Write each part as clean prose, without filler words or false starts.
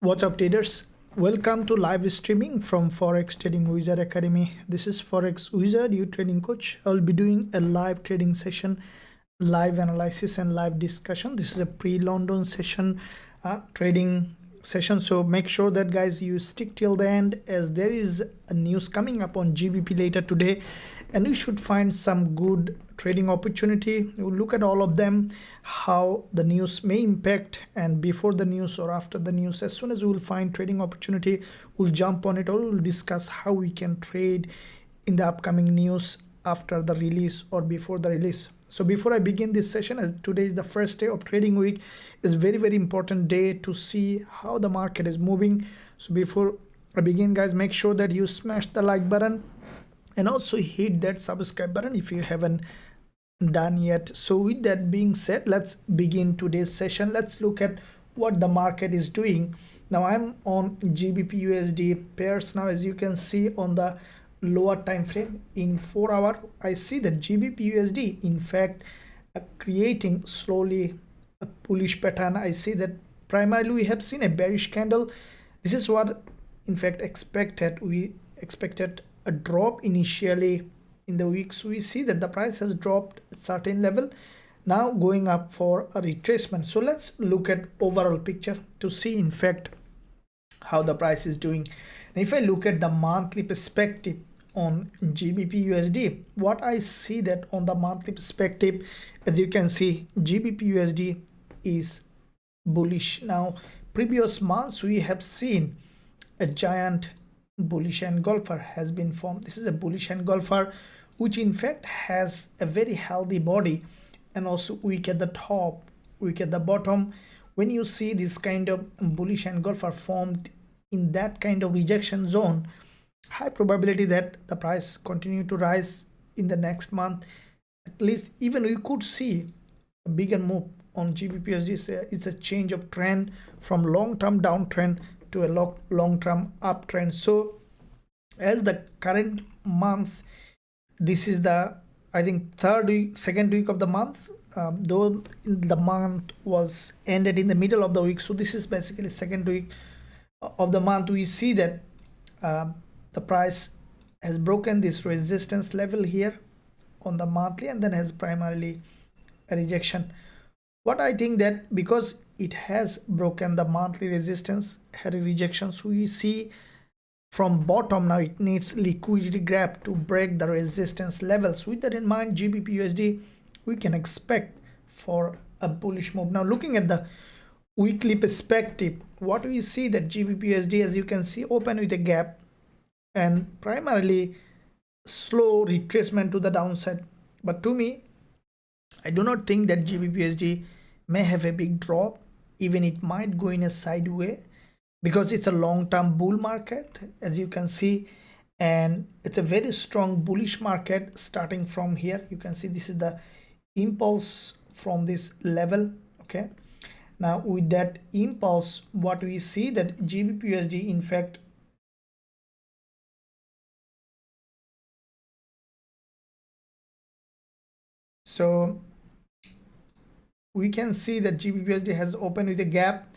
What's up, traders? Welcome to live streaming from Forex Trading Wizard Academy. This is Forex Wizard, your trading coach. I'll be doing a live trading session, live analysis and live discussion. This is a pre-London session, trading session. So make sure that, guys, you stick till the end, as there is a news coming up on Gbpusd later today, and you should find some good trading opportunity. We'll look at all of them, how the news may impact, and before the news or after the news. As soon as we will find trading opportunity, we'll jump on it, or we'll discuss how we can trade in the upcoming news after the release or before the release. So before I begin this session, as today is the first day of trading week, is very important day to see how the market is moving. So before I begin, guys, make sure that you smash the like button and also hit that subscribe button if you haven't done yet. So with that being said, let's begin today's session. Let's look at what the market is doing. Now I'm on GBPUSD pairs. Now, as you can see on the lower time frame, in 4 hour, I see that GBPUSD in fact creating slowly a bullish pattern. I see that primarily we have seen a bearish candle. This is what in fact expected. We expected a drop initially in the week. So we see that the price has dropped at certain level, now going up for a retracement. So let's look at overall picture to see in fact how the price is doing. And if I look at the monthly perspective on GBPUSD, what I see that on the monthly perspective, as you can see, GBPUSD is bullish. Now previous months we have seen a giant bullish engulfer has been formed. This is a bullish engulfer which in fact has a very healthy body and also weak at the top, weak at the bottom. When you see this kind of bullish engulfer formed in that kind of rejection zone, high probability that the price continue to rise in the next month. At least even we could see a bigger move on GBPUSD. It's a change of trend from long-term downtrend to a long-term uptrend. So as the current month, this is the, I think, second week of the month, though the month was ended in the middle of the week. So this is basically second week of the month. We see that the price has broken this resistance level here on the monthly and then has primarily a rejection. What I think that because it has broken the monthly resistance, had a rejection, so we see from bottom now it needs liquidity grab to break the resistance levels. With that in mind, GBPUSD we can expect for a bullish move. Now looking at the weekly perspective, what we see that GBPUSD, as you can see, open with a gap and primarily slow retracement to the downside. But to me, I do not think that GBPUSD may have a big drop. Even it might go in a sideway because it's a long-term bull market, as you can see, and it's a very strong bullish market starting from here. You can see this is the impulse from this level. Okay, now with that impulse, what we see that GBPUSD in fact so we can see that GBPUSD has opened with a gap.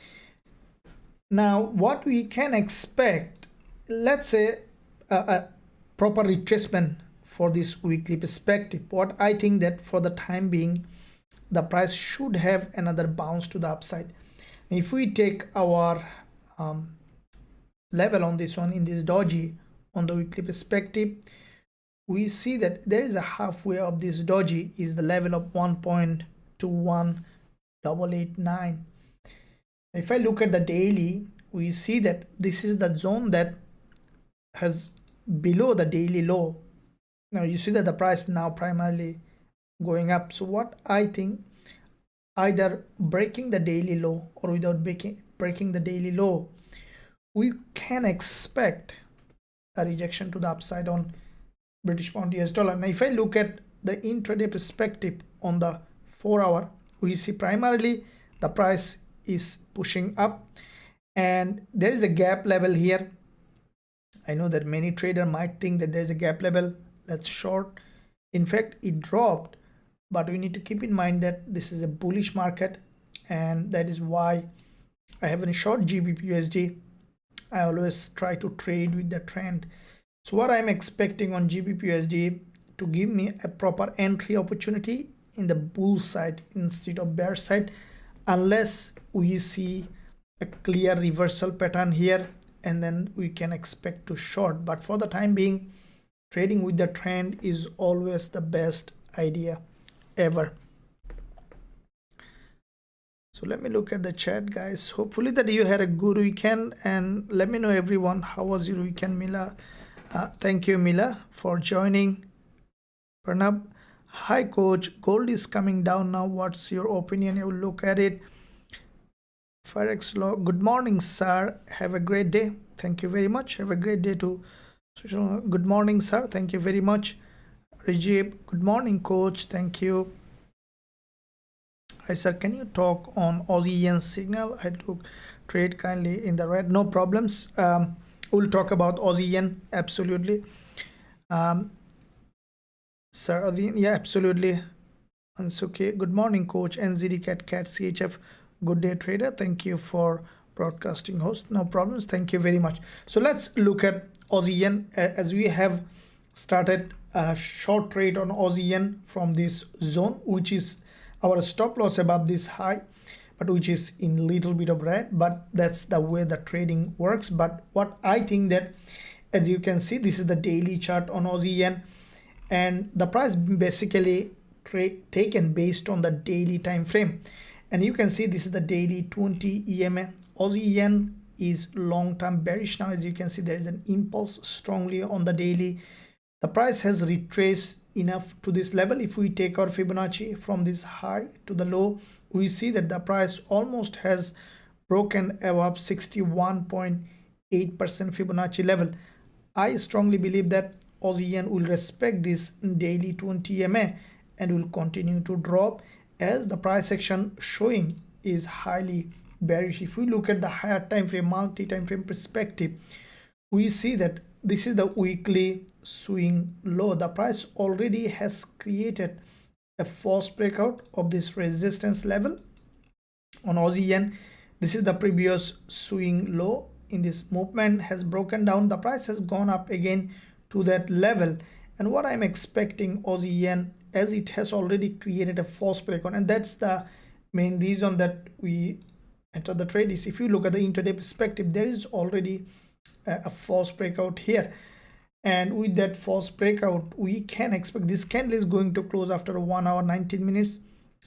Now what we can expect, let's say a proper retracement for this weekly perspective. What I think that for the time being, the price should have another bounce to the upside. If we take our level on this one, in this doji on the weekly perspective, we see that there is a halfway of this doji is the level of 1.21889. If I look at the daily, we see that this is the zone that has below the daily low. Now you see that the price now primarily going up. So what I think, either breaking the daily low or without breaking the daily low, we can expect a rejection to the upside on British pound US dollar. Now if I look at the intraday perspective on the 4 hour, we see primarily the price is pushing up and there is a gap level here. I know that many traders might think that there's a gap level that's short. In fact, it dropped, but we need to keep in mind that this is a bullish market, and that is why I have a short Gbpusd. I always try to trade with the trend. So what I'm expecting on Gbpusd to give me a proper entry opportunity in the bull side instead of bear side, unless we see a clear reversal pattern here, and then we can expect to short. But for the time being, trading with the trend is always the best idea ever. So let me look at the chat, guys. Hopefully that you had a good weekend, and let me know everyone, how was your weekend? Mila, thank you Mila for joining. Pranab, hi coach, gold is coming down now, what's your opinion? I will look at it. Forex law, good morning sir, have a great day. Thank you very much, have a great day too. Good morning sir, thank you very much. Rajib, good morning coach, thank you. Hi sir, can you talk on Aussie Yen signal? I look trade kindly in the red. No problems. We'll talk about Aussie Yen, absolutely. Sir, Aussie, yeah, absolutely. It's okay. Good morning, coach. NZD Cat CHF. Good day, trader. Thank you for broadcasting host. No problems. Thank you very much. So let's look at Aussie Yen, as we have started a short trade on Aussie Yen from this zone, which is our stop loss above this high, but which is in little bit of red, but that's the way the trading works. But what I think that, as you can see, this is the daily chart on Aussie Yen, and the price basically taken based on the daily time frame. And you can see this is the daily 20 EMA. Aussie Yen is long-term bearish now. As you can see, there is an impulse strongly on the daily. The price has retraced enough to this level. If we take our Fibonacci from this high to the low, we see that the price almost has broken above 61.8% Fibonacci level. I strongly believe that Aussie Yen will respect this daily 20 EMA and will continue to drop, as the price action showing is highly bearish. If we look at the higher time frame, multi-time frame perspective, we see that this is the weekly swing low. The price already has created a false breakout of this resistance level on Aussie Yen. This is the previous swing low. In this movement has broken down, the price has gone up again to that level. And what I'm expecting Aussie Yen, as it has already created a false breakout, and that's the main reason that we enter the trade, is if you look at the intraday perspective, there is already a false breakout here, and with that false breakout we can expect this candle is going to close after 1 hour 19 minutes.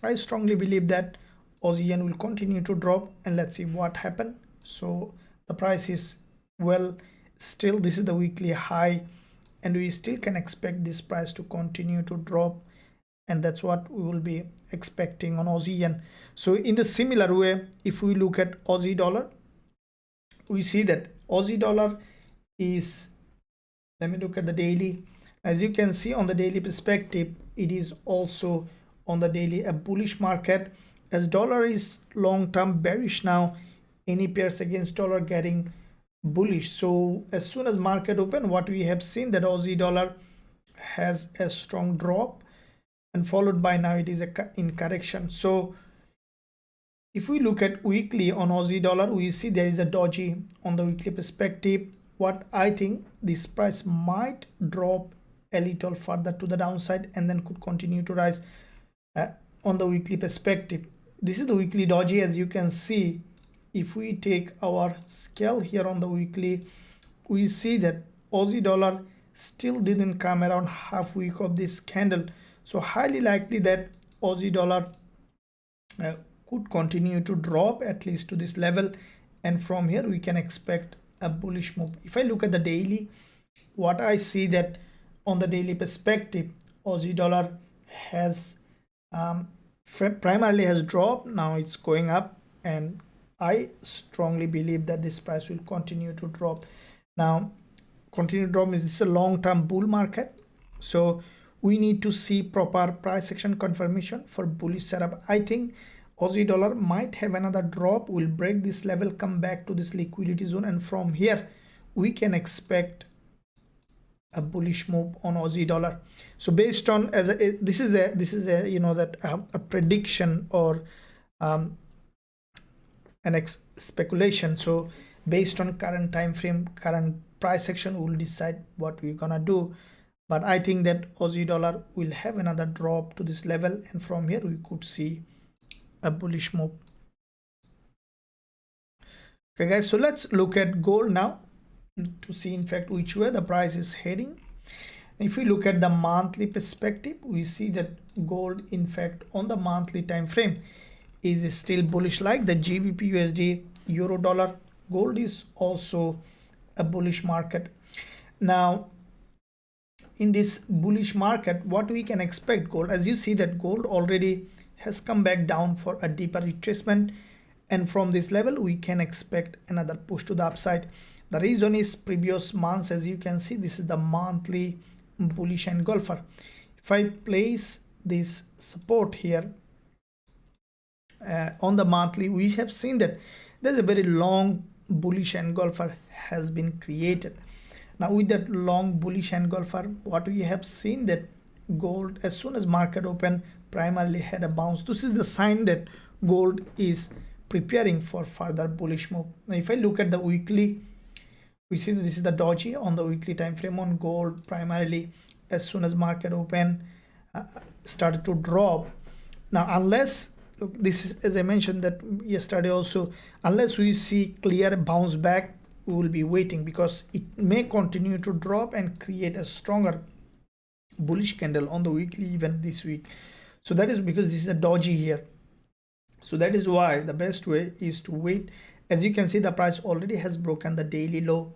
I strongly believe that Aussie Yen will continue to drop, and let's see what happens. So the price is, well, still this is the weekly high, and we still can expect this price to continue to drop, and that's what we will be expecting on Aussie Yen. So in the similar way, if we look at Aussie dollar, we see that Aussie dollar is, let me look at the daily. As you can see on the daily perspective, it is also on the daily a bullish market, as dollar is long-term bearish now. Any pairs against dollar getting bullish. So as soon as market open, what we have seen that Aussie dollar has a strong drop, and followed by now it is in correction. So if we look at weekly on Aussie dollar, we see there is a doji on the weekly perspective. What I think, this price might drop a little further to the downside and then could continue to rise on the weekly perspective. This is the weekly doji. As you can see, if we take our scale here on the weekly, we see that Aussie dollar still didn't come around half week of this candle. So highly likely that Aussie dollar could continue to drop at least to this level, and from here we can expect a bullish move. If I look at the daily, what I see that on the daily perspective, Aussie dollar has primarily has dropped. Now it's going up, and I strongly believe that this price will continue to drop. Now continue to drop means this is a long-term bull market, so we need to see proper price action confirmation for bullish setup. I think Aussie dollar might have another drop, will break this level, come back to this liquidity zone, and from here we can expect a bullish move on Aussie dollar. So based on, this is a you know that a prediction or an speculation. So based on current time frame, current price action, we'll decide what we're gonna do. But I think that Aussie dollar will have another drop to this level, and from here we could see a bullish move. Okay guys, so let's look at gold now to see in fact which way the price is heading. If we look at the monthly perspective, we see that gold in fact on the monthly time frame is still bullish, like the GBP USD, euro dollar. Gold is also a bullish market. Now in this bullish market, what we can expect gold, as you see that gold already has come back down for a deeper retracement, and from this level we can expect another push to the upside. The reason is previous months, as you can see, this is the monthly bullish engulfer. If I place this support here on the monthly, we have seen that there's a very long bullish engulfer has been created. Now with that long bullish engulfer, what we have seen that gold, as soon as market open, primarily had a bounce. This is the sign that gold is preparing for further bullish move. Now if I look at the weekly, we see that this is the doji on the weekly time frame on gold. Primarily as soon as market open started to drop. Now unless, look, this is, as I mentioned that yesterday also, unless we see clear bounce back, we will be waiting, because it may continue to drop and create a stronger bullish candle on the weekly even this week. So that is because this is a doji here. So that is why the best way is to wait. As you can see, the price already has broken the daily low.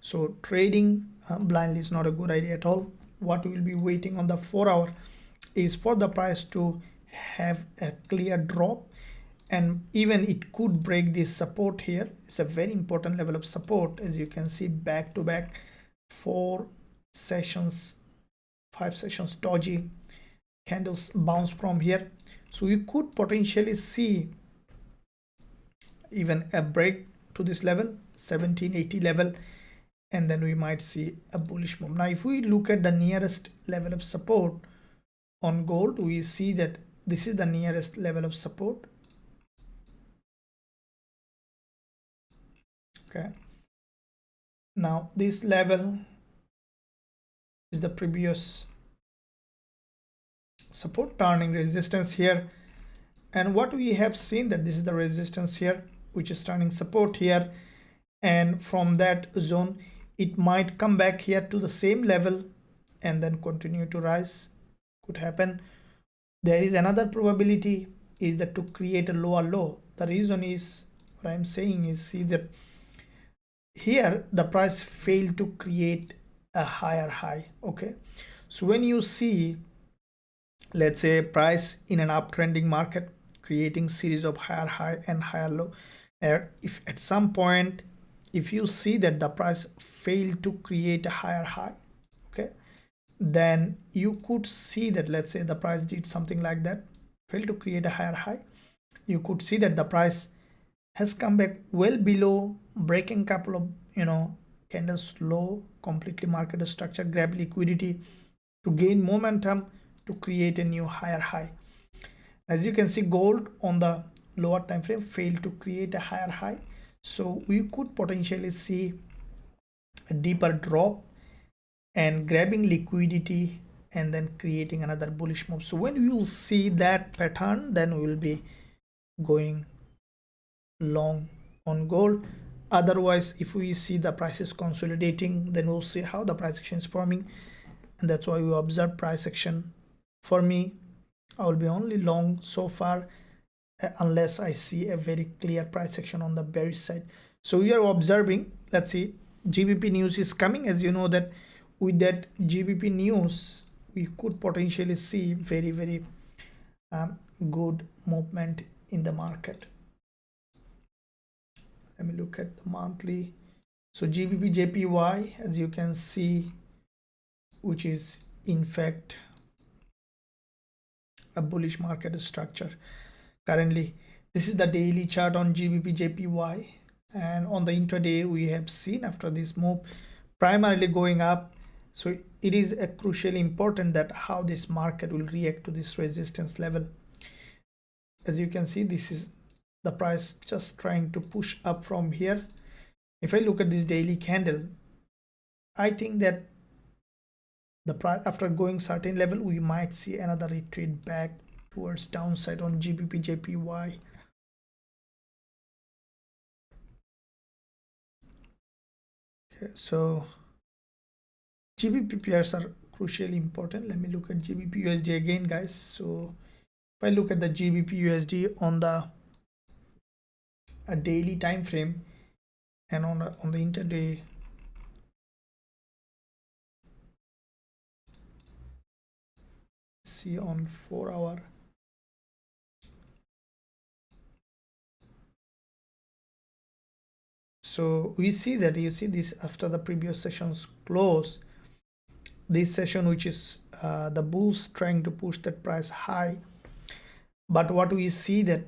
So trading blindly is not a good idea at all. What we will be waiting on the 4 hour is for the price to have a clear drop, and even it could break this support here. It's a very important level of support. As you can see, back to back 5 sessions doji candles bounce from here. So you could potentially see even a break to this level, 1780 level, and then we might see a bullish move. Now if we look at the nearest level of support on gold, we see that this is the nearest level of support. Okay, now this level is the previous support turning resistance here, and what we have seen that this is the resistance here, which is turning support here, and from that zone it might come back here to the same level and then continue to rise. Could happen. There is another probability is that to create a lower low. The reason is, what I'm saying is, see that here the price failed to create a higher high. Okay, so when you see, let's say, price in an uptrending market creating series of higher high and higher low, if at some point if you see that the price failed to create a higher high, okay, then you could see that, let's say the price did something like that, failed to create a higher high, you could see that the price has come back well below, breaking couple of candles low, completely market structure, grab liquidity to gain momentum to create a new higher high. As you can see, gold on the lower time frame failed to create a higher high, so we could potentially see a deeper drop and grabbing liquidity and then creating another bullish move. So when we will see that pattern, then we will be going long on gold. Otherwise, if we see the price is consolidating, then we'll see how the price action is forming, and that's why we observe price action. For me, I will be only long so far unless I see a very clear price action on the bearish side. So we are observing. Let's see, GBP news is coming. As you know that with that GBP news, we could potentially see very good movement in the market. Let me look at the monthly. So GBP JPY, as you can see, which is in fact a bullish market structure currently. This is the daily chart on GBP JPY, and on the intraday we have seen after this move primarily going up. So it is a crucially important that how this market will react to this resistance level. As you can see, this is the price just trying to push up from here. If I look at this daily candle, I think that the price, after going certain level, we might see another retreat back towards downside on GBP JPY. Okay, so GBP pairs are crucially important. Let me look at GBP USD again, guys. So if I look at the GBP USD on the a daily time frame and on the intraday, see on 4 hour, so we see that, you see this after the previous session's close, this session, which is the bulls trying to push that price high, but what we see that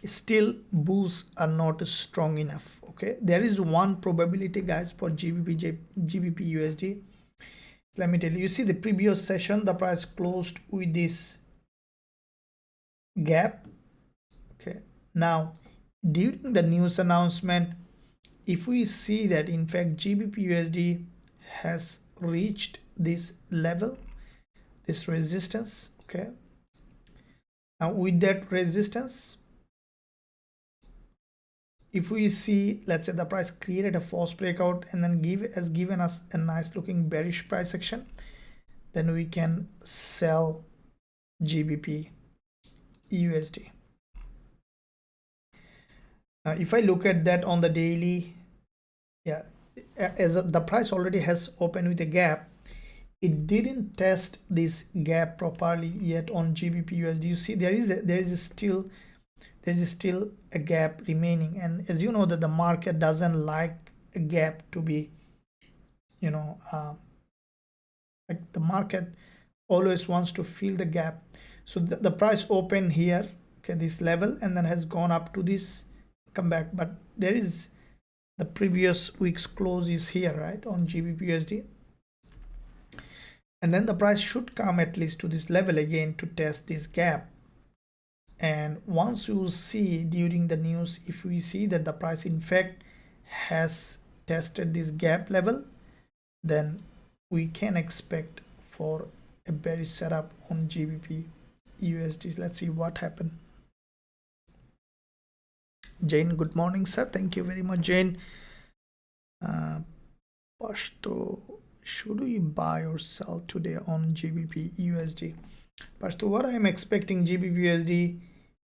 still bulls are not strong enough. Okay, there is one probability, guys, for GBP USD. Let me tell you, you see the previous session, the price closed with this gap. Okay, now during the news announcement, if we see that in fact GBP USD has reached this level, this resistance. Okay, now with that resistance, if we see, let's say the price created a false breakout and then has given us a nice looking bearish price action, then we can sell GBP USD. Now if I look at that on the daily, yeah, as the price already has opened with a gap, it didn't test this gap properly yet on GBP USD. You see there is still a gap remaining, and as you know that the market doesn't like a gap to be, you know, like the market always wants to fill the gap. So the price opened here, okay, this level, and then has gone up to this, come back, but there is the previous week's close is here, right, on GBP USD, and then the price should come at least to this level again to test this gap. And once you see during the news, if we see that the price in fact has tested this gap level, then we can expect for a bearish setup on GBP USD. Let's see what happened. Jane, good morning, sir. Thank you very much, Jane. Pashto, should we buy or sell today on GBP USD? Pashto, what I am expecting GBP USD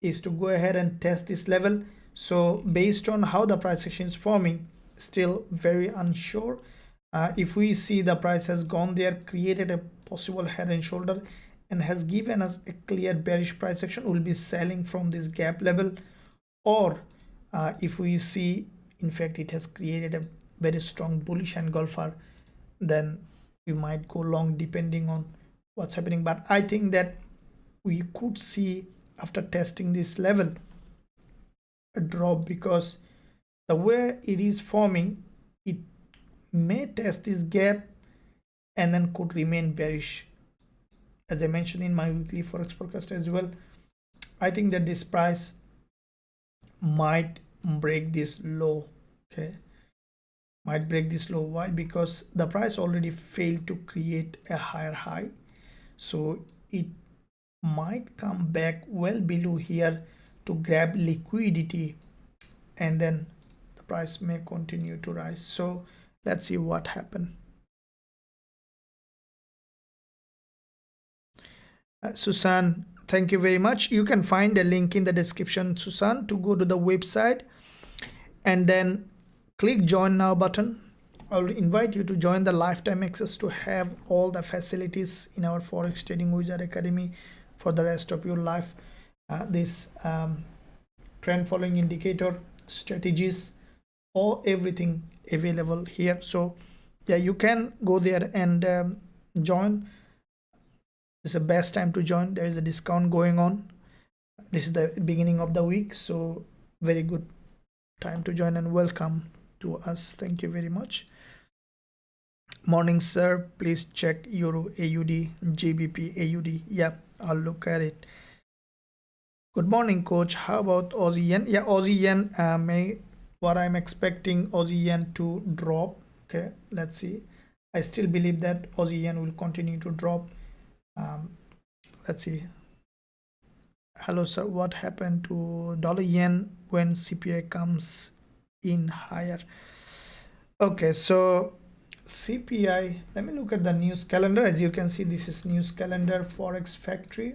is to go ahead and test this level. So based on how the price action is forming, still very unsure. If we see the price has gone there, created a possible head and shoulder, and has given us a clear bearish price action, we'll be selling from this gap level. Or if we see in fact it has created a very strong bullish engulfer, then we might go long depending on what's happening. But I think that we could see after testing this level a drop, because the way it is forming, it may test this gap and then could remain bearish. As I mentioned in my weekly forex forecast as well, I think that this price might break this low. Okay, might break this low. Why? Because the price already failed to create a higher high, so it might come back well below here to grab liquidity, and then the price may continue to rise. So let's see what happened. Susan, thank you very much. You can find a link in the description, Susan, to go to the website and then click join now button. I will invite you to join the lifetime access to have all the facilities in our Forex Trading Wizard Academy for the rest of your life. This trend following indicator, strategies, or everything available here. So yeah, you can go there and join. This is the best time to join. There is a discount going on. This is the beginning of the week, so very good time to join, and welcome to us. Thank you very much. Morning, sir. Please check Euro AUD, GBP AUD. Yeah, I'll look at it. Good morning, coach. How about Aussie Yen? Yeah, Aussie Yen what I'm expecting Aussie Yen to drop. Okay, let's see. I still believe that Aussie Yen will continue to drop. Let's see. Hello, sir. What happened to dollar yen when CPI comes in higher? Okay, so CPI, let me look at the news calendar. As you can see, this is news calendar Forex Factory.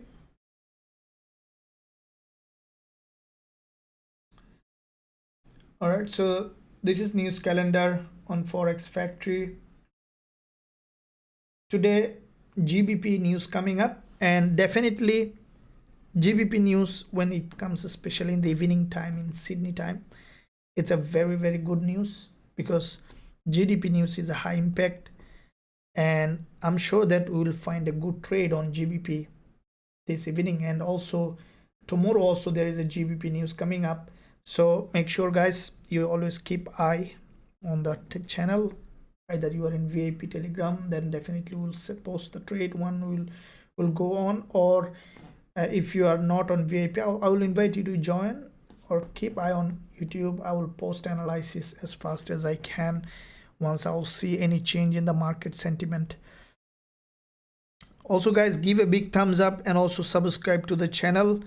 All right, so this is news calendar on Forex Factory. Today, GBP news coming up, and definitely GBP news when it comes, especially in the evening time in Sydney time, it's a very, very good news because GDP news is a high impact, and I'm sure that we will find a good trade on GBP this evening. And also tomorrow also there is a GBP news coming up, so make sure guys you always keep eye on the channel. Either you are in VIP Telegram, then definitely we'll post the trade one will go on, or if you are not on VIP, I will invite you to join or keep eye on YouTube. I will post analysis as fast as I can once I'll see any change in the market sentiment. Also guys, give a big thumbs up and also subscribe to the channel.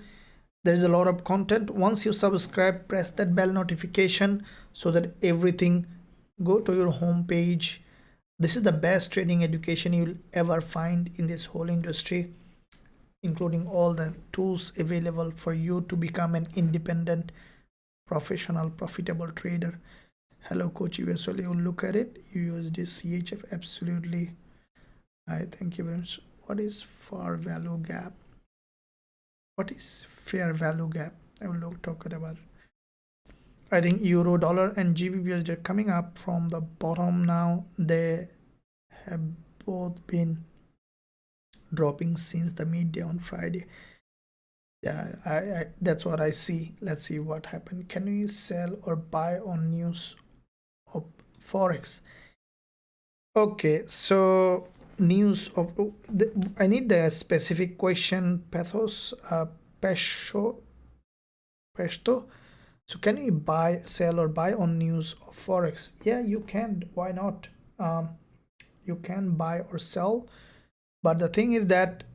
There's a lot of content. Once you subscribe, press that bell notification so that everything go to your home page. This is the best trading education you'll ever find in this whole industry, including all the tools available for you to become an independent, professional, profitable trader. Hello, Coach USL. We'll look at it. USD CHF, absolutely. I thank you very much. What is fair value gap? What is fair value gap? I will talk about it. I think Euro Dollar and Gbpusd are coming up from the bottom now. They have both been dropping since the midday on Friday. Yeah, that's what I see. Let's see what happened. Can we sell or buy on news of Forex? Okay, so news of I need the specific question. Pathos pesto. So can you buy, sell or buy on news of Forex? Yeah, you can. Why not? You can buy or sell, but the thing is that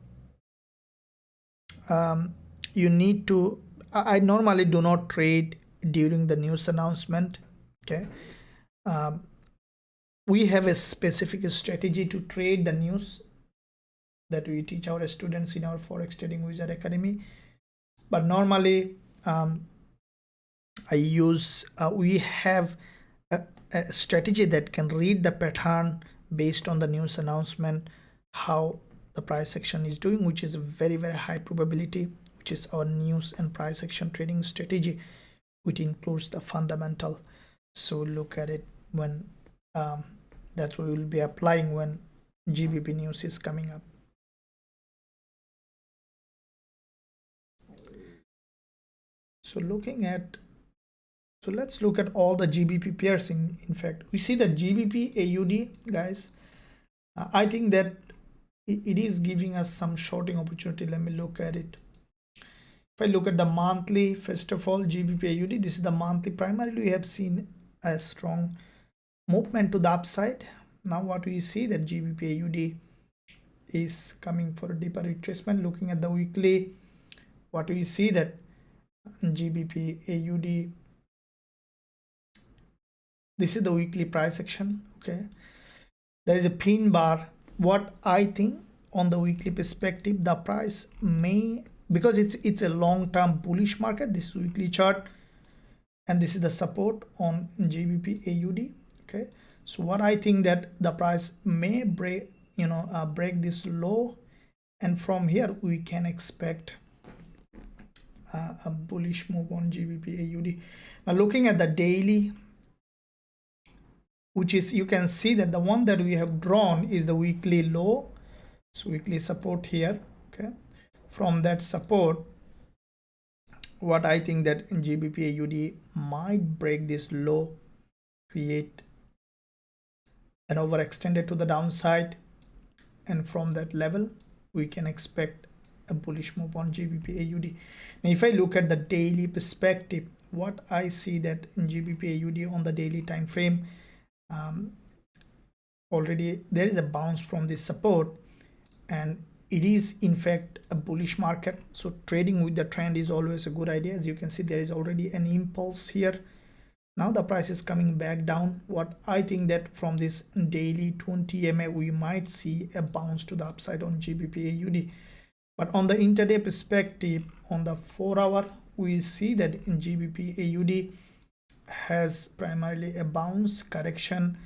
you need to, I normally do not trade during the news announcement. Okay, we have a specific strategy to trade the news that we teach our students in our Forex Trading Wizard Academy. But normally I use we have a strategy that can read the pattern based on the news announcement, how the price action is doing, which is a very, very high probability, which is our news and price action trading strategy, which includes the fundamental. So look at it when that's what we will be applying when GBP news is coming up. So let's look at all the GBP pairs. In fact, we see that GBP AUD, guys, I think that it is giving us some shorting opportunity. Let me look at it. If I look at the monthly, first of all, GBP AUD, this is the monthly. Primarily we have seen a strong movement to the upside. Now what we see that GBP AUD is coming for a deeper retracement. Looking at the weekly, what we see that GBP AUD, this is the weekly price action. Okay, there is a pin bar. What I think on the weekly perspective, the price may, because it's a long-term bullish market, this weekly chart, and this is the support on GBP AUD. Okay, so what I think that the price may break, break this low, and from here we can expect a bullish move on GBP AUD. Now looking at the daily, which is, you can see that the one that we have drawn is the weekly low, so weekly support here. Okay, from that support, what I think that in GBP AUD might break this low, create an overextended to the downside, and from that level we can expect a bullish move on GBP AUD. Now if I look at the daily perspective, what I see that in GBP AUD on the daily time frame, already there is a bounce from this support, and it is in fact a bullish market. So trading with the trend is always a good idea. As you can see, there is already an impulse here. Now the price is coming back down. What I think that from this daily 20 MA we might see a bounce to the upside on GBP AUD. But on the intraday perspective, on the 4-hour, we see that in GBP AUD has primarily a bounce correction.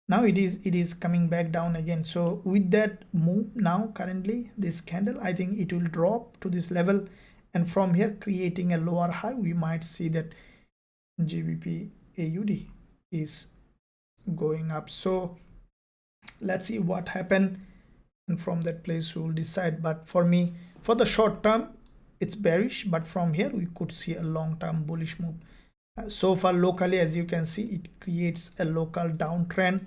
Now it is coming back down again. So with that move, now currently this candle, I think it will drop to this level, and from here creating a lower high, we might see that GBP AUD is going up. So let's see what happened, and from that place we will decide. But for me, for the short term, it's bearish, but from here we could see a long-term bullish move. So far locally, as you can see, it creates a local downtrend.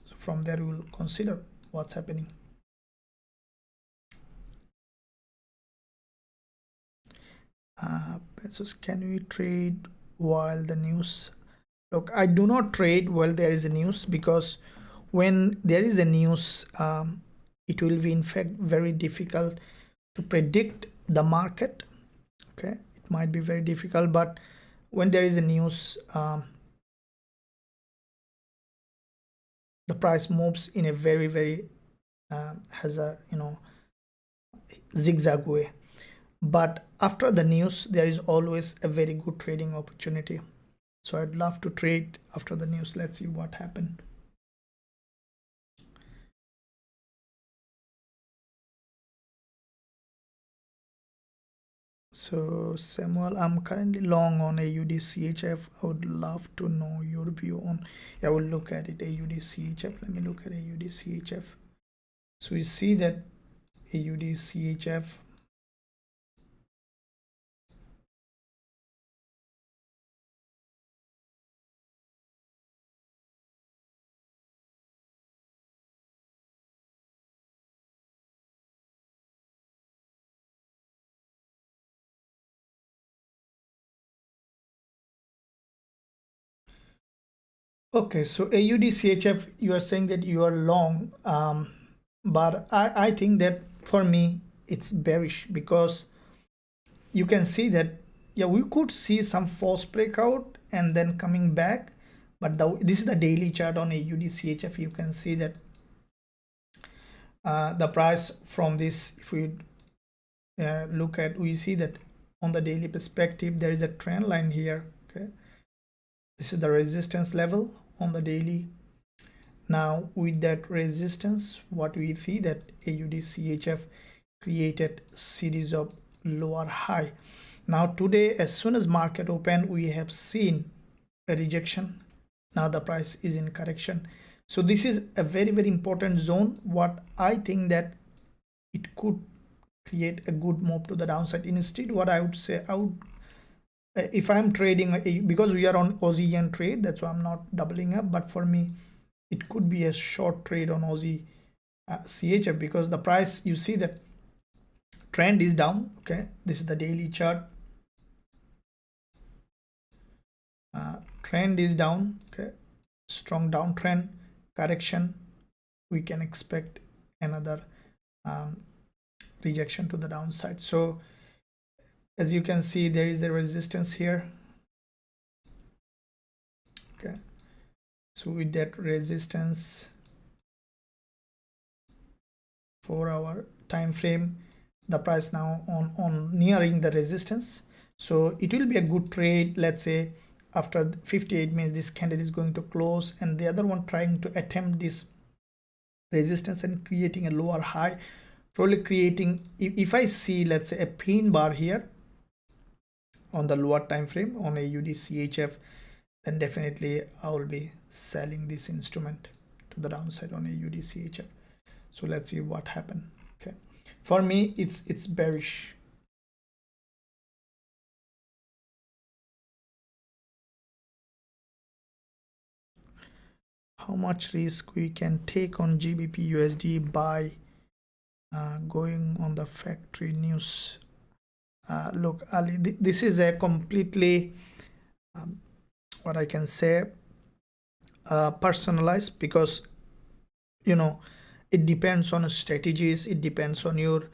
So from there we will consider what's happening. Pesos, can we trade while the news? Look, I do not trade while there is a news, because when there is a news, it will be in fact very difficult to predict the market. Okay, it might be very difficult, but when there is a news, the price moves in a very has a zigzag way. But after the news, there is always a very good trading opportunity. So I'd love to trade after the news. Let's see what happened. So Samuel, I'm currently long on AUD CHF. I would love to know your view on. I will look at it. AUD CHF. Let me look at AUD CHF. So we see that AUD CHF. Okay, so AUD CHF, you are saying that you are long, but I think that for me it's bearish, because you can see that, yeah, we could see some false breakout and then coming back, but this is the daily chart on AUD CHF. You can see that the price from this, if we look at, we see that on the daily perspective there is a trend line here. Okay, this is the resistance level on the daily. Now with that resistance, what we see that AUD CHF created series of lower high. Now today, as soon as market open, we have seen a rejection. Now the price is in correction. So this is a very important zone. What I think that it could create a good move to the downside. Instead, what I would say, I would, if I'm trading, because we are on Aussie Yen trade, that's why I'm not doubling up, but for me it could be a short trade on Aussie CHF, because the price, you see that trend is down. Okay, this is the daily chart. Trend is down. Okay, strong downtrend, correction. We can expect another rejection to the downside. So as you can see, there is a resistance here. Okay, so with that resistance, 4-hour time frame, the price now on nearing the resistance. So it will be a good trade. Let's say after 58 minutes, this candle is going to close, and the other one trying to attempt this resistance and creating a lower high, probably creating, if I see, let's say, a pin bar here on the lower time frame on AUD CHF, then definitely I will be selling this instrument to the downside on AUD CHF. So let's see what happened. Okay, for me it's bearish. How much risk we can take on GBP USD by Going on the factory news. Look, Ali, this is a completely what I can say personalized, because you know it depends on strategies, it depends on your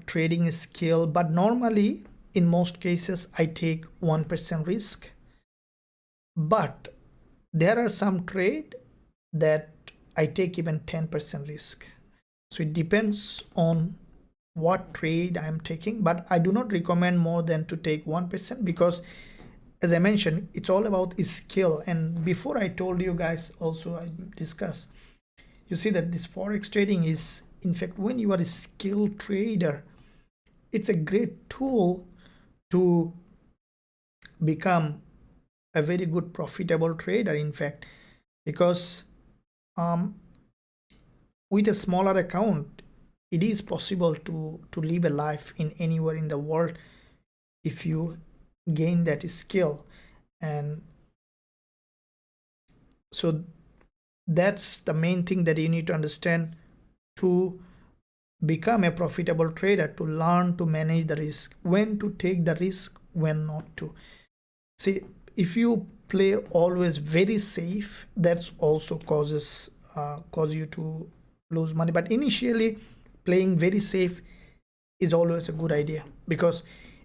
trading skill. But normally in most cases I take 1% risk, but there are some trade that I take even 10% risk. So it depends on what trade I'm taking, but I do not recommend more than to take 1%, because as I mentioned, it's all about skill. And before I told you guys also, I discussed, you see that this forex trading is, in fact, when you are a skilled trader, it's a great tool to become a very good profitable trader, in fact, because with a smaller account, it is possible to live a life in anywhere in the world if you gain that skill. And so that's the main thing that you need to understand to become a profitable trader, to learn to manage the risk, when to take the risk, when not to. See, if you play always very safe, that's also cause you to lose money. But initially playing very safe is always a good idea, because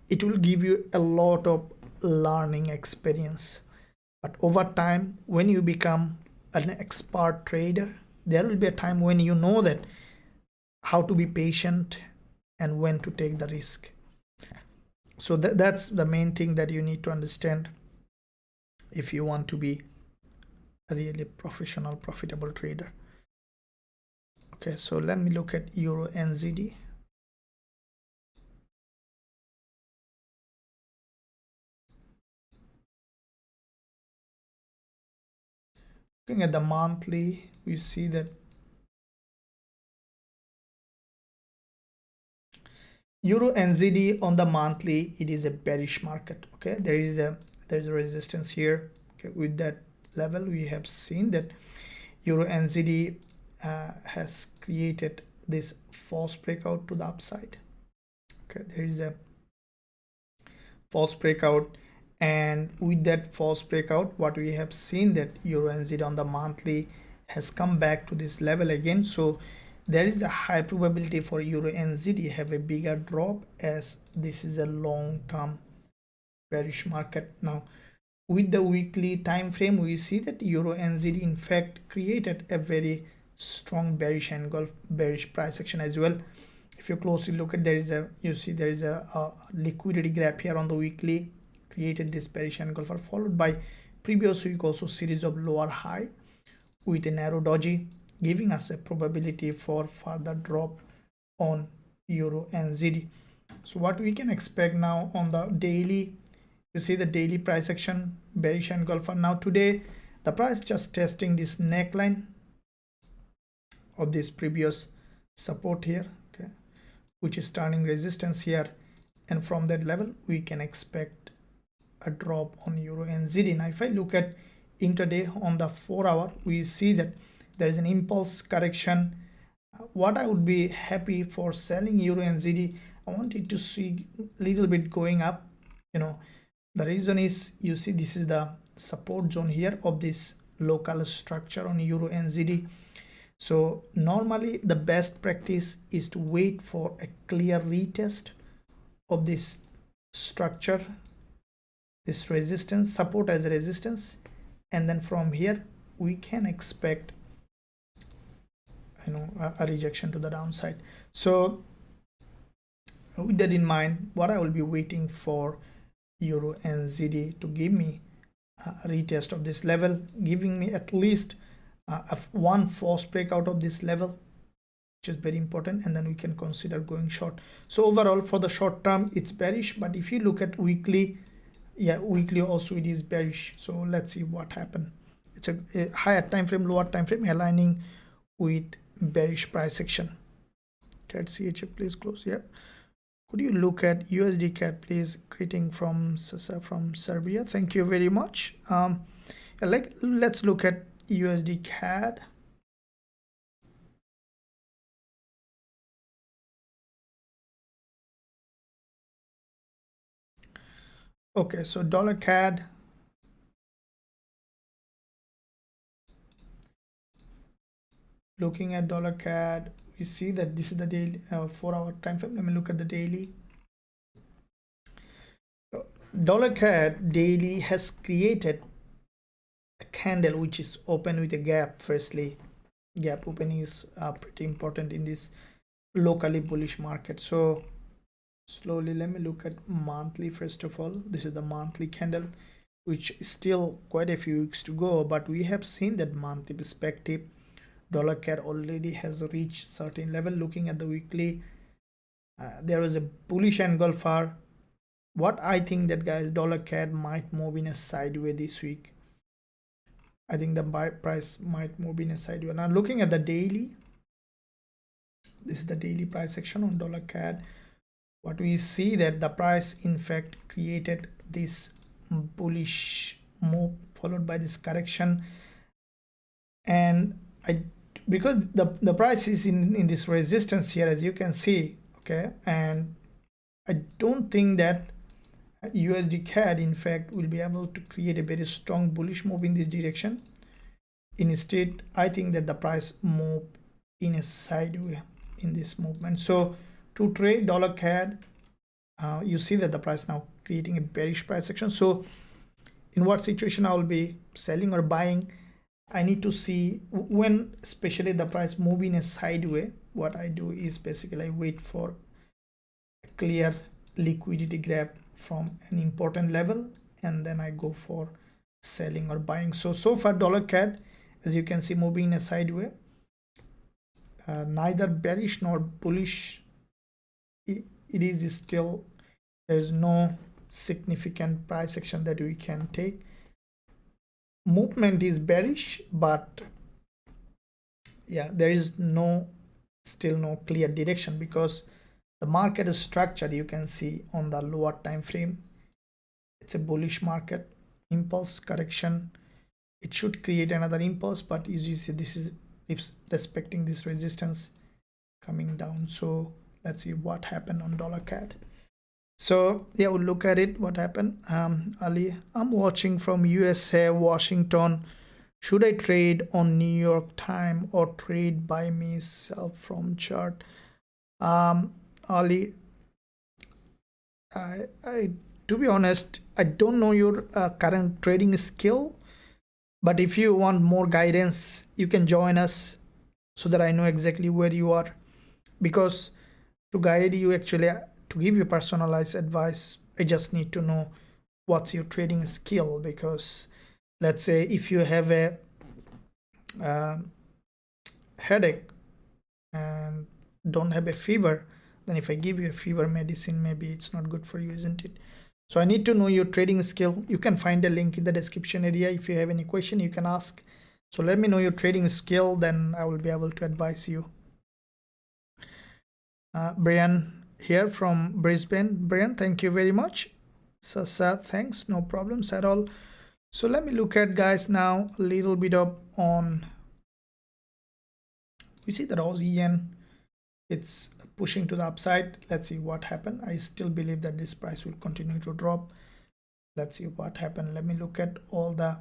it will give you a lot of learning experience. But over time, when you become an expert trader, there will be a time when you know that how to be patient and when to take the risk. So that's the main thing that you need to understand if you want to be a really professional, profitable trader. Okay, so let me look at Euro NZD. Looking at the monthly, we see that Euro NZD on the monthly, it is a bearish market. Okay, there's a resistance here. Okay, with that level, we have seen that Euro NZD has created this false breakout to the upside. Okay, there is a false breakout, and with that false breakout, what we have seen that Euro NZD on the monthly has come back to this level again. So there is a high probability for Euro NZD have a bigger drop, as this is a long-term bearish market. Now with the weekly time frame, we see that Euro NZD in fact created a very strong bearish angle, bearish price action as well. If you closely look at, you see there is a liquidity gap here on the weekly, created this bearish angle, followed by previous week also series of lower high with a narrow doji, giving us a probability for further drop on Euro NZD. So what we can expect now on the daily, you see the daily price action, bearish angle for now. Today the price just testing this neckline of this previous support here, okay, which is turning resistance here, and from that level we can expect a drop on Euro NZD. Now if I look at intraday on the 4-hour, we see that there is an impulse correction. What I would be happy for selling Euro NZD, I want it to see a little bit going up. The reason is, you see this is the support zone here of this local structure on Euro NZD. So normally the best practice is to wait for a clear retest of this structure, this resistance, support as a resistance, and then from here we can expect a rejection to the downside. So with that in mind, what I will be waiting for Euro NZD to give me a retest of this level, giving me at least one false breakout of this level, which is very important, and then we can consider going short. So overall for the short term it's bearish, but if you look at weekly, weekly also it is bearish. So let's see what happened. It's a higher time frame, lower time frame aligning with bearish price action. Cat CHF, please close. Could you look at USD CAD, please? Greeting from Serbia. Thank you very much. Let's look at USD CAD. Okay, so dollar CAD, looking at dollar CAD, we see that this is the daily 4-hour time frame. Let me look at the daily. Dollar CAD daily has created a candle which is open with a gap. Firstly, gap opening is pretty important in this locally bullish market. So slowly, let me look at monthly first of all. This is the monthly candle, which is still quite a few weeks to go, but we have seen that monthly perspective dollar CAD already has reached certain level. Looking at the weekly, there was a bullish engulfer. What I think that, guys, dollar CAD might move in a sideways this week. I think the buy price might move in a sideways. Now looking at the daily, this is the daily price section on dollar CAD. What we see that the price in fact created this bullish move followed by this correction, and because the price is in this resistance here, as you can see, okay, and I don't think that USD CAD in fact will be able to create a very strong bullish move in this direction. Instead, I think that the price move in a sideways in this movement. So to trade dollar CAD, you see that the price now creating a bearish price action. So in what situation I will be selling or buying, I need to see when especially the price move in a sideways. What I do is basically I wait for a clear liquidity grab from an important level, and then I go for selling or buying. So far dollar CAD, as you can see, moving in a sideways, neither bearish nor bullish. It is still, there's no significant price action that we can take. Movement is bearish, but yeah, there is still no clear direction because the market is structured. You can see on the lower time frame, it's a bullish market. Impulse correction, it should create another impulse, but as you see, this is respecting this resistance coming down. So let's see what happened on dollar CAD. So yeah, we'll look at it, what happened. Ali, I'm watching from USA, Washington. Should I trade on New York time or trade by myself from chart? Ali, I to be honest, I don't know your current trading skill, but if you want more guidance, you can join us so that I know exactly where you are, because to guide you, actually to give you personalized advice, I just need to know what's your trading skill. Because let's say if you have a headache and don't have a fever, then if I give you a fever medicine, maybe it's not good for you, isn't it? So I need to know your trading skill. You can find a link in the description area. If you have any question, you can ask. So let me know your trading skill, then I will be able to advise you. Brian here from Brisbane. Brian, thank you very much. Sasad, thanks, no problems at all. So let me look at, guys, now a little bit of on, we see that Aussie Yen, it's pushing to the upside. Let's see what happened. I still believe that this price will continue to drop. Let's see what happened. Let me look at all the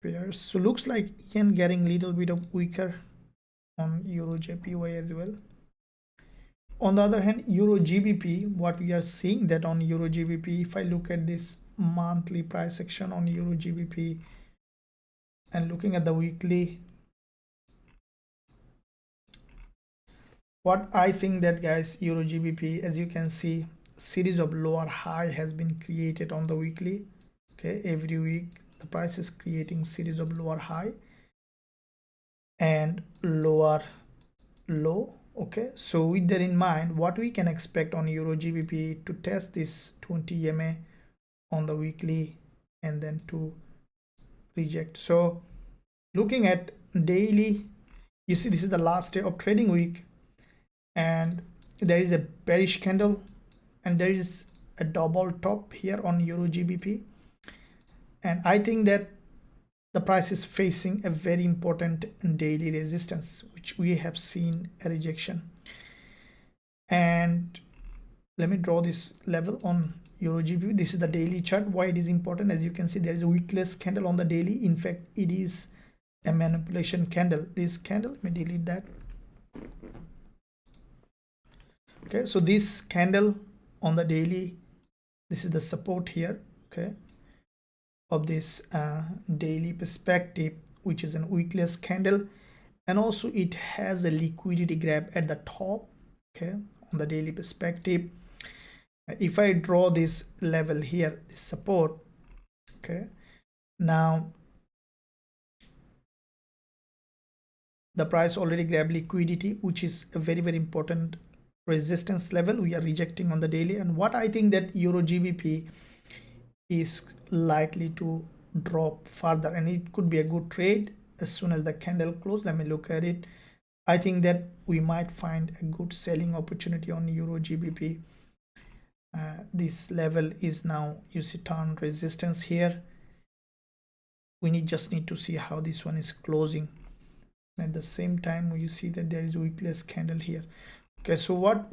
pairs. So looks like Yen getting a little bit of weaker on Eurojpy as well. On the other hand, Euro-GBP, what we are seeing that on Euro-GBP, if I look at this monthly price action on Euro-GBP and looking at the weekly, what I think that, guys, Euro-GBP, as you can see, series of lower high has been created on the weekly. Okay, every week the price is creating series of lower high and lower low. Okay, so with that in mind, what we can expect on Euro-GBP to test this 20 EMA on the weekly and then to reject. So looking at daily, you see this is the last day of trading week and there is a bearish candle and there is a double top here on Euro-GBP, and I think that the price is facing a very important daily resistance, which we have seen a rejection. And let me draw this level on Euro GBP. This is the daily chart. Why it is important? As you can see, there is a wickless candle on the daily. In fact, it is a manipulation candle. This candle, let me delete that. Okay, so this candle on the daily, this is the support here, okay, of this daily perspective, which is an wickless candle, and also it has a liquidity grab at the top, okay, on the daily perspective. If I draw this level here, this support, okay, now the price already grabbed liquidity, which is a very, very important resistance level we are rejecting on the daily. And what I think that Euro GBP is likely to drop further, and it could be a good trade as soon as the candle close. Let me look at it. I think that we might find a good selling opportunity on Euro GBP. This level is now, you see, turn resistance here. We just need to see how this one is closing. At the same time, you see that there is a wickless candle here. Okay, so what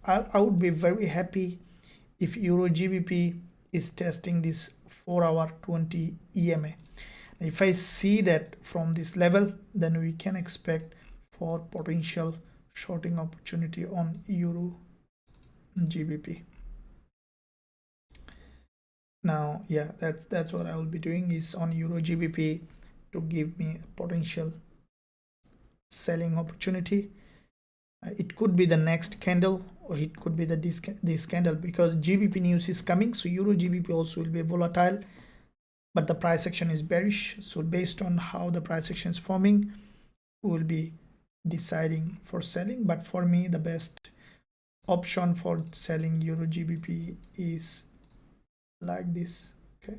I would be very happy if Euro GBP is testing this 4-hour 20 EMA. If I see that from this level, then we can expect for potential shorting opportunity on Euro GBP. Now, yeah, that's what I will be doing, is on Euro GBP to give me a potential selling opportunity. It could be the next candle, or it could be this candle, because GBP news is coming. So Euro GBP also will be volatile, but the price action is bearish. So based on how the price action is forming, we will be deciding for selling. But for me, the best option for selling Euro GBP is like this. Okay,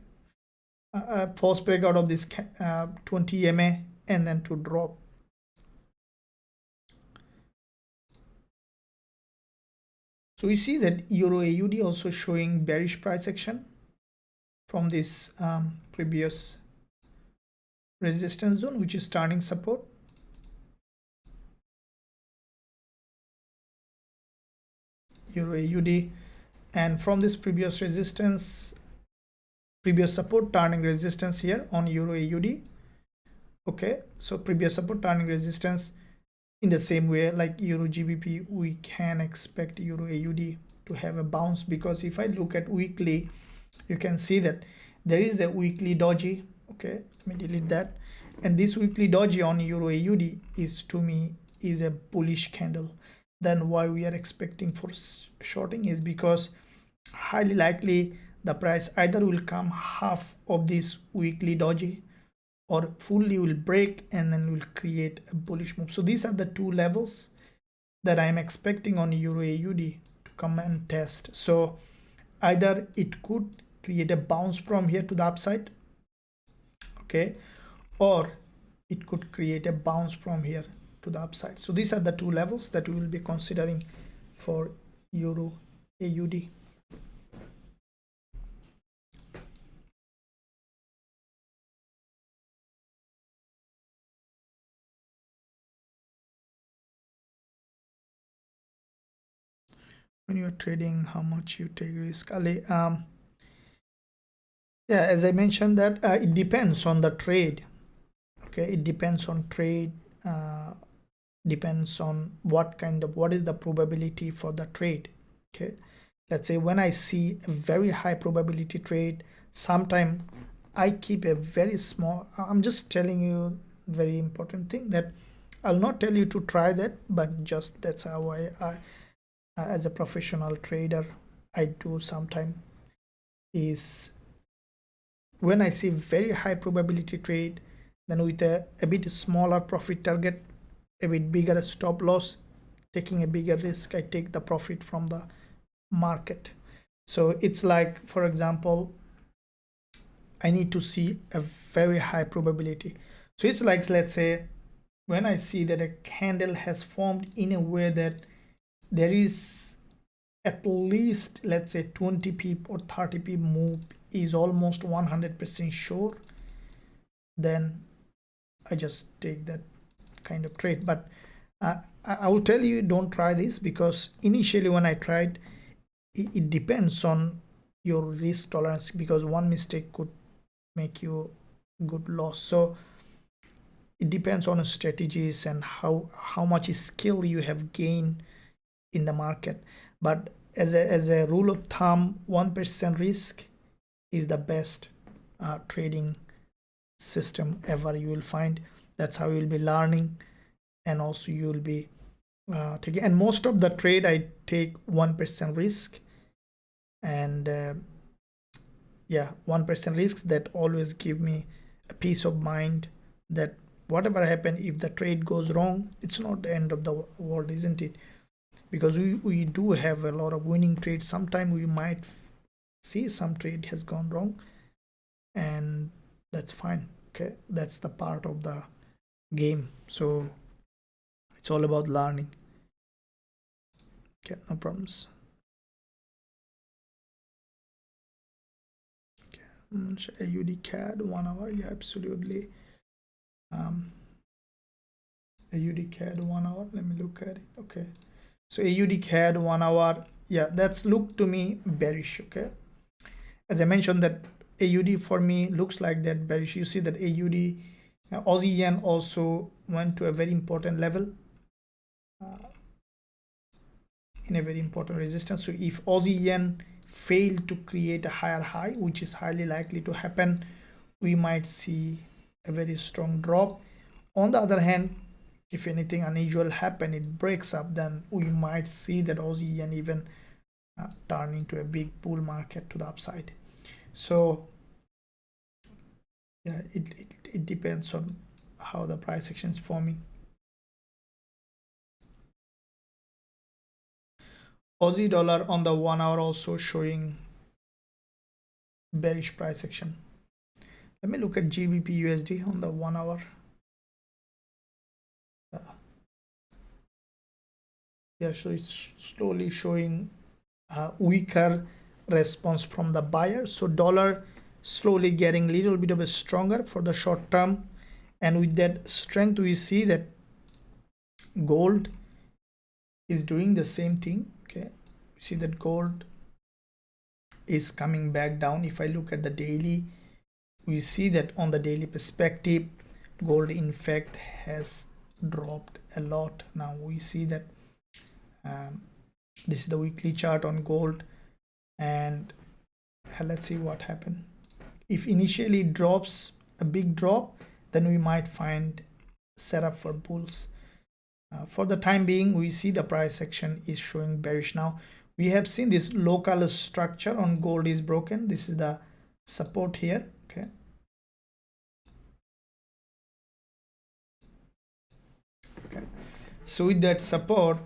false breakout of this 20 EMA and then to drop. So we see that Euro AUD also showing bearish price action from this previous resistance zone, which is turning support. Euro AUD, and from this previous resistance, previous support, turning resistance here on Euro AUD. Okay, so previous support, turning resistance. In the same way, like Euro GBP, we can expect Euro AUD to have a bounce, because if I look at weekly, you can see that there is a weekly doji. Okay, let me delete that. And this weekly doji on Euro AUD is, to me, is a bullish candle. Then why we are expecting for shorting is because highly likely the price either will come half of this weekly doji, or fully will break and then will create a bullish move. So these are the two levels that I'm expecting on Euro AUD to come and test. So either it could create a bounce from here to the upside, okay, or it could create a bounce from here to the upside. So these are the two levels that we will be considering for Euro AUD. When you're trading, how much you take risk, Ali? Yeah, as I mentioned that it depends on the trade. Okay, it depends on trade, depends on what is the probability for the trade. Okay, let's say when I see a very high probability trade, sometime I keep a very small, I'm just telling you very important thing, that I'll not tell you to try that, but just that's how I as a professional trader I do sometime, is when I see very high probability trade, then with a bit smaller profit target, a bit bigger stop loss, taking a bigger risk, I take the profit from the market. So it's like, for example, I need to see a very high probability. So it's like, let's say when I see that a candle has formed in a way that there is at least, let's say, 20 pip or 30 pip move is almost 100% sure, then I just take that kind of trade. But I will tell you, don't try this, because initially when I tried, it depends on your risk tolerance, because one mistake could make you good loss. So it depends on strategies and how much skill you have gained in the market. But as a rule of thumb, 1% risk is the best trading system ever you will find. That's how you'll be learning, and also you will be taking. And most of the trade I take 1% risk, and yeah, 1% risks that always give me a peace of mind that whatever happen, if the trade goes wrong, it's not the end of the world, isn't it? Because we do have a lot of winning trades. Sometimes we might see some trade has gone wrong, and that's fine. Okay, that's the part of the game. So it's all about learning. Okay, no problems. Okay, AUD CAD 1 hour, yeah, absolutely. AUD CAD 1 hour, let me look at it. Okay, so AUD CAD 1 hour, yeah, that's look to me bearish. Okay, as I mentioned, that AUD for me looks like that bearish. You see that AUD Aussie Yen also went to a very important level, in a very important resistance. So if Aussie Yen failed to create a higher high, which is highly likely to happen, we might see a very strong drop. On the other hand, if anything unusual happen, it breaks up, then we might see that Aussie Yen even turn into a big bull market to the upside. So yeah, it depends on how the price action is forming. Aussie dollar on the 1 hour also showing bearish price action. Let me look at Gbp USD on the 1 hour. Yeah, so it's slowly showing a weaker response from the buyer. So dollar slowly getting a little bit of a stronger for the short term, and with that strength we see that gold is doing the same thing. Okay, we see that gold is coming back down. If I look at the daily, we see that on the daily perspective, gold in fact has dropped a lot. Now we see that this is the weekly chart on gold, and let's see what happened. If initially it drops a big drop, then we might find setup for bulls. For the time being, we see the price action is showing bearish. Now we have seen this local structure on gold is broken. This is the support here. Okay, so with that support,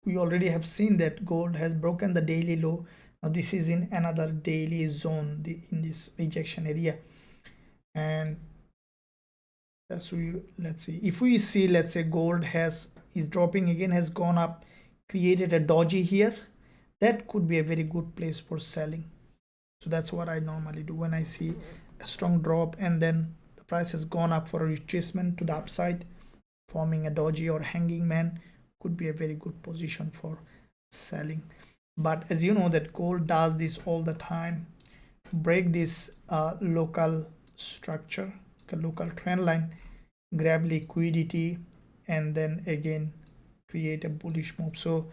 we already have seen that gold has broken the daily low. Now this is in another daily zone, in this rejection area. And so let's see, if we see, let's say gold is dropping again, has gone up, created a doji here, that could be a very good place for selling. So that's what I normally do when I see a strong drop and then the price has gone up for a retracement to the upside, forming a doji or hanging man, could be a very good position for selling. But as you know that gold does this all the time, break this local structure, the local trend line, grab liquidity, and then again create a bullish move. So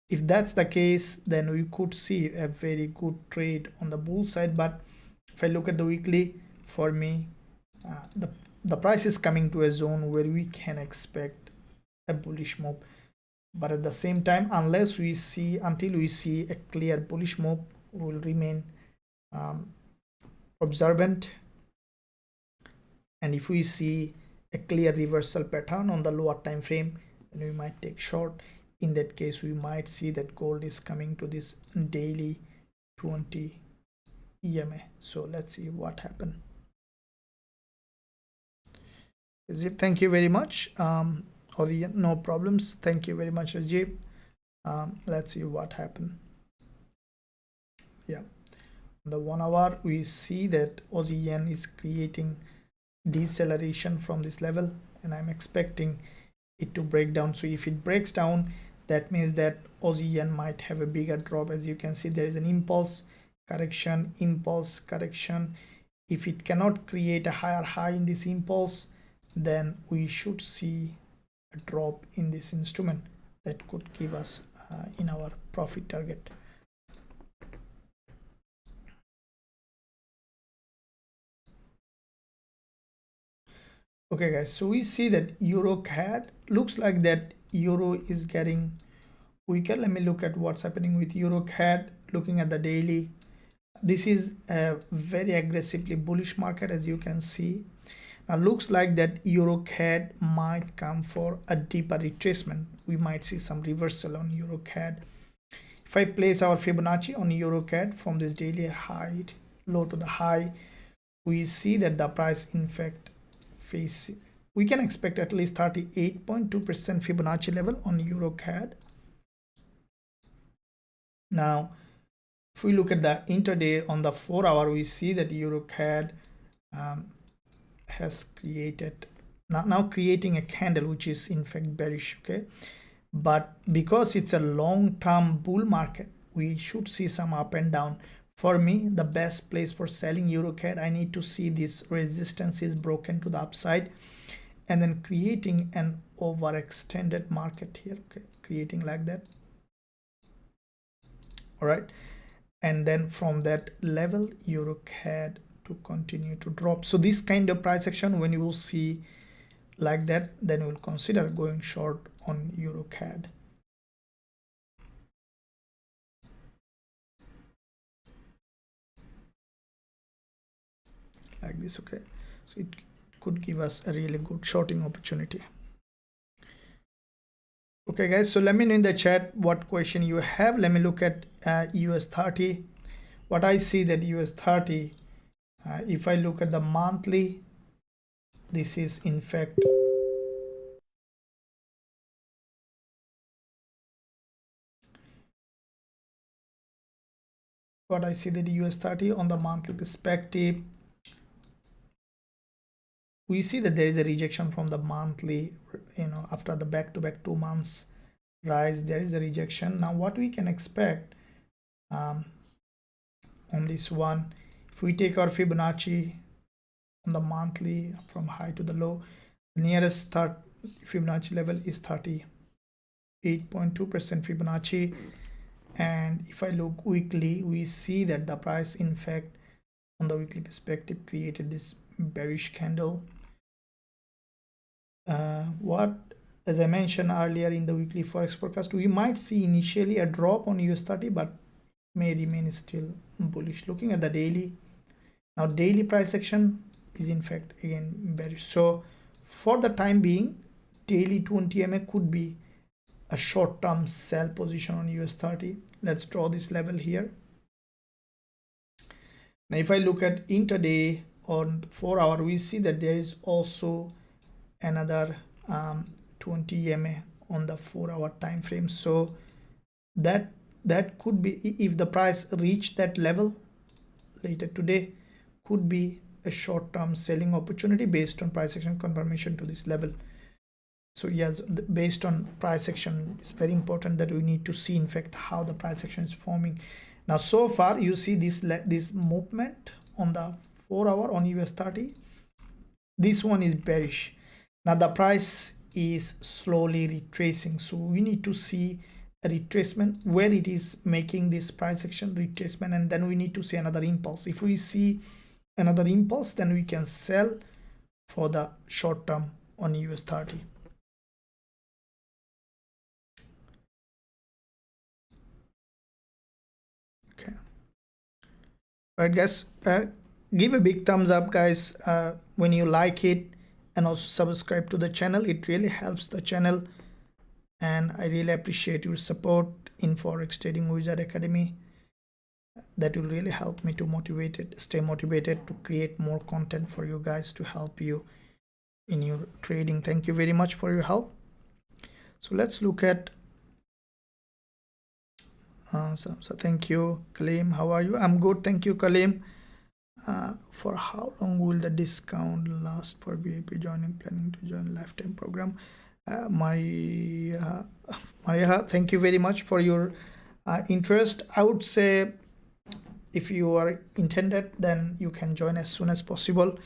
if that's the case, then we could see a very good trade on the bull side. But if I look at the weekly, for me, the price is coming to a zone where we can expect a bullish move. But at the same time, until we see a clear bullish move, we will remain observant. And if we see a clear reversal pattern on the lower time frame, then we might take short. In that case, we might see that gold is coming to this daily 20 EMA. So let's see what happened. Thank you very much. No problems. Thank you very much, Ajib. Let's see what happened. Yeah, the 1 hour, we see that Aussie Yen is creating deceleration from this level, and I'm expecting it to break down. So if it breaks down, that means that Aussie Yen might have a bigger drop. As you can see, there is an impulse correction, impulse correction. If it cannot create a higher high in this impulse, then we should see a drop in this instrument that could give us in our profit target. Okay guys, so we see that euro CAD looks like that euro is getting weaker. Let me look at what's happening with euro CAD. Looking at the daily, this is a very aggressively bullish market, as you can see. Now looks like that euro CAD might come for a deeper retracement. We might see some reversal on euro CAD. If I place our Fibonacci on euro CAD from this daily high, low to the high, we see that the price in fact we can expect at least 38.2% Fibonacci level on euro CAD. Now if we look at the intraday on the 4 hour, we see that euro CAD has created now creating a candle which is in fact bearish. Okay, but because it's a long-term bull market, we should see some up and down. For me, the best place for selling euro CAD, I need to see this resistance is broken to the upside and then creating an overextended market here. Okay, creating like that. All right, and then from that level euro CAD to continue to drop. So this kind of price action, when you will see like that, then we'll consider going short on euro CAD. Like this. Okay, so it could give us a really good shorting opportunity. Okay guys, so let me know in the chat what question you have. Let me look at US30. What I see that US30, if I look at the monthly, this is in fact what I see that US30 on the monthly perspective, we see that there is a rejection from the monthly, after the back-to-back 2 months rise, there is a rejection. Now what we can expect on this one, if we take our Fibonacci on the monthly from high to the low, nearest Fibonacci level is 38.2% Fibonacci. And if I look weekly, we see that the price in fact on the weekly perspective created this bearish candle. As I mentioned earlier in the weekly forex forecast, we might see initially a drop on US30, but may remain still bullish. Looking at the daily, now daily price action is in fact again bearish. So for the time being, daily 20 MA could be a short-term sell position on US30. Let's draw this level here. Now if I look at intraday on 4 hour, we see that there is also another 20 MA on the 4 hour time frame. So that could be, if the price reach that level later today, could be a short-term selling opportunity based on price action confirmation to this level. So yes, based on price action, it's very important that we need to see in fact how the price action is forming. Now so far you see this movement on the 4 hour on US30. This one is bearish. Now the price is slowly retracing, so we need to see a retracement where it is making this price action retracement, and then we need to see another impulse. If we see another impulse, then we can sell for the short term on US30. Okay, all right guys, give a big thumbs up guys when you like it, and also subscribe to the channel. It really helps the channel, and I really appreciate your support in Forex Trading Wizard Academy. That will really help me to stay motivated to create more content for you guys to help you in your trading. Thank you very much for your help. So let's look at so thank you Kalim. How are you? I'm good, thank you Kalim. For how long will the discount last for VIP planning to join lifetime program? Maria, thank you very much for your interest. I would say if you are intended, then you can join as soon as possible.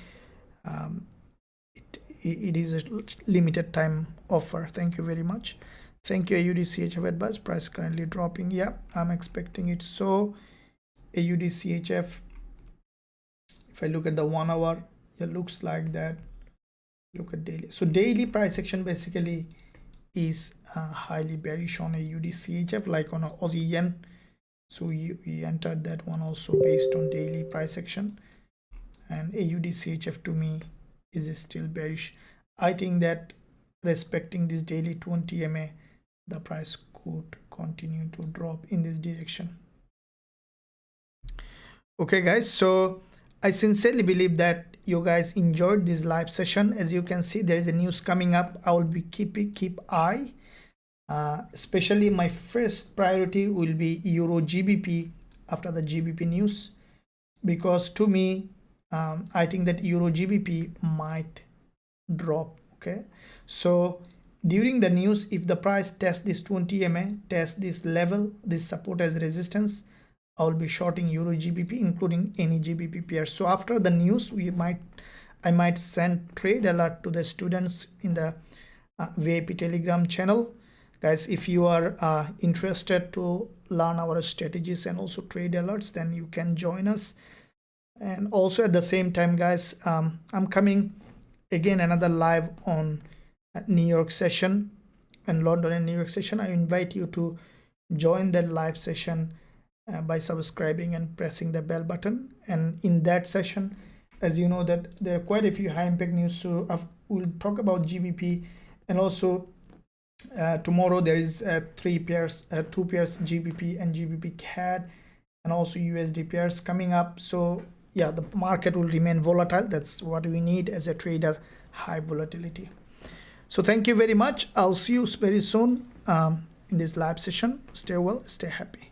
It is a limited time offer. Thank you very much. Thank you. AUD advice price currently dropping. Yeah, I'm expecting it. So AUD if I look at the 1 hour, it looks like that. Look at daily. So daily price action basically is highly bearish on AUD like on a Aussie Yen. So we entered that one also based on daily price action, and AUD to me is still bearish. I think that respecting this daily 20 MA, the price could continue to drop in this direction. Okay guys, so I sincerely believe that you guys enjoyed this live session. As you can see, there is a news coming up. I will be keep eye. Especially my first priority will be Euro GBP after the GBP news, because to me I think that Euro GBP might drop. Okay, so during the news, if the price tests this 20 MA, test this level, this support as resistance, I will be shorting Euro GBP, including any GBP pairs. So after the news, I might send trade alert to the students in the VIP Telegram channel. Guys, if you are interested to learn our strategies and also trade alerts, then you can join us. And also at the same time, guys, I'm coming again another live on New York session and London and New York session. I invite you to join that live session by subscribing and pressing the bell button. And in that session, as you know, that there are quite a few high impact news, so we'll talk about GBP, and also tomorrow there is two pairs GBP and GBP CAD, and also USD pairs coming up. So yeah, the market will remain volatile. That's what we need as a trader, high volatility. So thank you very much. I'll see you very soon in this live session. Stay well, stay happy.